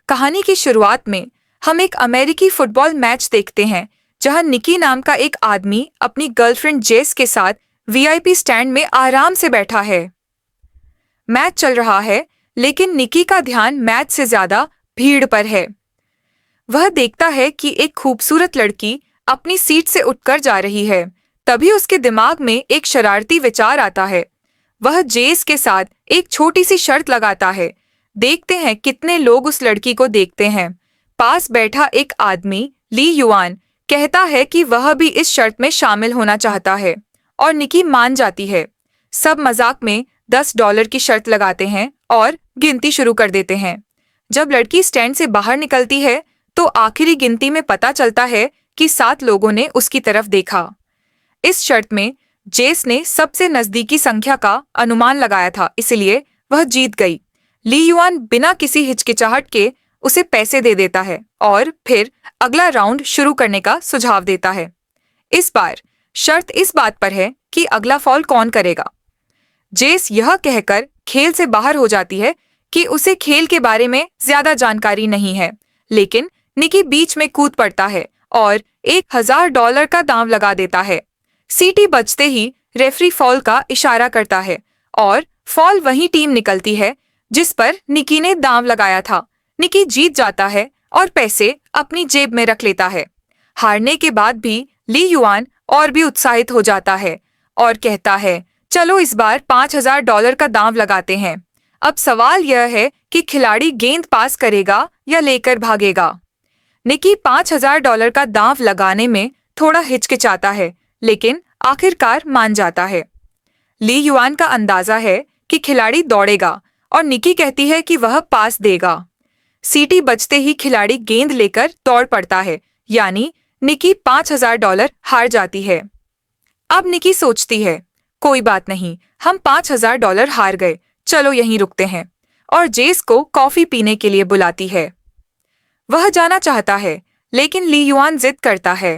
कहानी की शुरुआत में हम एक अमेरिकी फुटबॉल मैच देखते हैं जहां निकी नाम का एक आदमी अपनी गर्लफ्रेंड जेस के साथ वीआईपी स्टैंड में आराम से बैठा है। मैच चल रहा है, लेकिन निकी का ध्यान मैच से ज्यादा भीड़ पर है। वह देखता है कि एक खूबसूरत लड़की अपनी सीट से उठकर जा रही है। तभी उसके दिमाग में एक शरारती विचार आता है। वह जेस के साथ एक छोटी सी शर्त लगाता है। देखते हैं कितने लोग उस लड़की को देखते हैं। पास बैठा एक आदमी ली युआन कहता है कि वह भी इस शर्त में शामिल होना चाहता है और निकी मान जाती है। सब मजाक में $10 की शर्त लगाते हैं और गिनती शुरू कर देते हैं। जब लड़की स्टैंड से बाहर निकलती है तो आखिरी गिनती में पता चलता है कि 7 लोगों ने उसकी तरफ देखा। इस शर्त में जेस ने सबसे नजदीकी संख्या का अनुमान लगाया था, इसलिए वह जीत गई। ली युआन बिना किसी हिचकिचाहट के उसे पैसे दे देता है और फिर अगला राउंड शुरू करने का सुझाव देता है। इस बार शर्त इस बात पर है कि अगला फॉल कौन करेगा। जेस यह कहकर खेल से बाहर हो जाती है कि उसे खेल के बारे में ज्यादा जानकारी नहीं है, लेकिन निकी बीच में कूद पड़ता है और $1000 का दांव लगा देता है। सीटी बजते ही रेफरी फॉल का इशारा करता है और फॉल वही टीम निकलती है जिस पर निकी ने दांव लगाया था। निकी जीत जाता है और पैसे अपनी जेब में रख लेता है। हारने के बाद भी ली युआन और भी उत्साहित हो जाता है और कहता है, चलो इस बार $5000 का दांव लगाते हैं। अब सवाल यह है कि खिलाड़ी गेंद पास करेगा या लेकर भागेगा। निकी $5000 का दांव लगाने में थोड़ा हिचकिचाता है, लेकिन आखिरकार मान जाता है। ली युआन का अंदाजा है कि खिलाड़ी दौड़ेगा और निकी कहती है कि वह पास देगा। सीटी बजते ही खिलाड़ी गेंद लेकर दौड़ पड़ता है, यानी निकी $5000 हार जाती है। अब निकी सोचती है, कोई बात नहीं, हम $5000 हार गए, चलो यहीं रुकते हैं, और जेस को कॉफी पीने के लिए बुलाती है। वह जाना चाहता है, लेकिन ली युआन जिद करता है।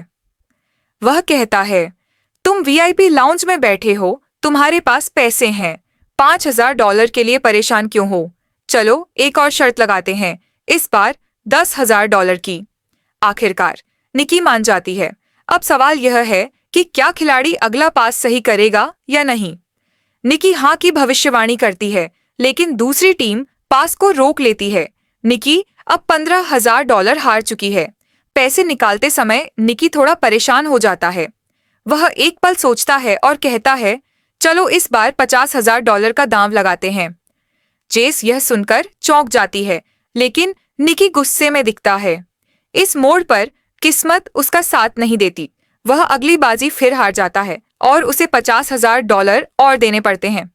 वह कहता है, तुम वीआईपी लाउंज में बैठे हो, तुम्हारे पास पैसे हैं, $5000 के लिए परेशान क्यों हो? चलो एक और शर्त लगाते हैं, इस बार $10,000 की। आखिरकार निकी मान जाती है। अब सवाल यह है कि क्या खिलाड़ी अगला पास सही करेगा या नहीं। निकी हाँ की भविष्यवाणी करती है, लेकिन दूसरी टीम पास को रोक लेती है। निकी अब $15,000 हार चुकी है। पैसे निकालते समय निकी थोड़ा परेशान हो जाता है। वह एक पल सोचता है और कहता है, चलो इस बार $50,000 का दांव लगाते हैं। जेस यह सुनकर चौंक जाती है, लेकिन निकी गुस्से में दिखता है। इस मोड़ पर किस्मत उसका साथ नहीं देती। वह अगली बाजी फिर हार जाता है और उसे $50,000 और देने पड़ते हैं।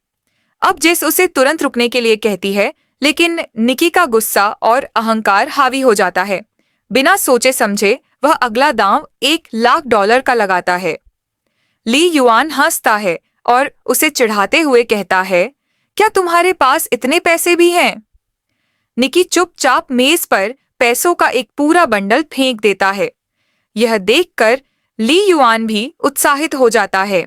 अब जेस उसे तुरंत रुकने के लिए कहती है, लेकिन निकी का गुस्सा और अहंकार हावी हो जाता है। बिना सोचे समझे वह अगला दांव $1,00,000 का लगाता है। ली युआन हंसता है और उसे चिढ़ाते हुए कहता है, क्या तुम्हारे पास इतने पैसे भी हैं? निकी चुपचाप मेज पर पैसों का एक पूरा बंडल फेंक देता है। यह देखकर ली युआन भी उत्साहित हो जाता है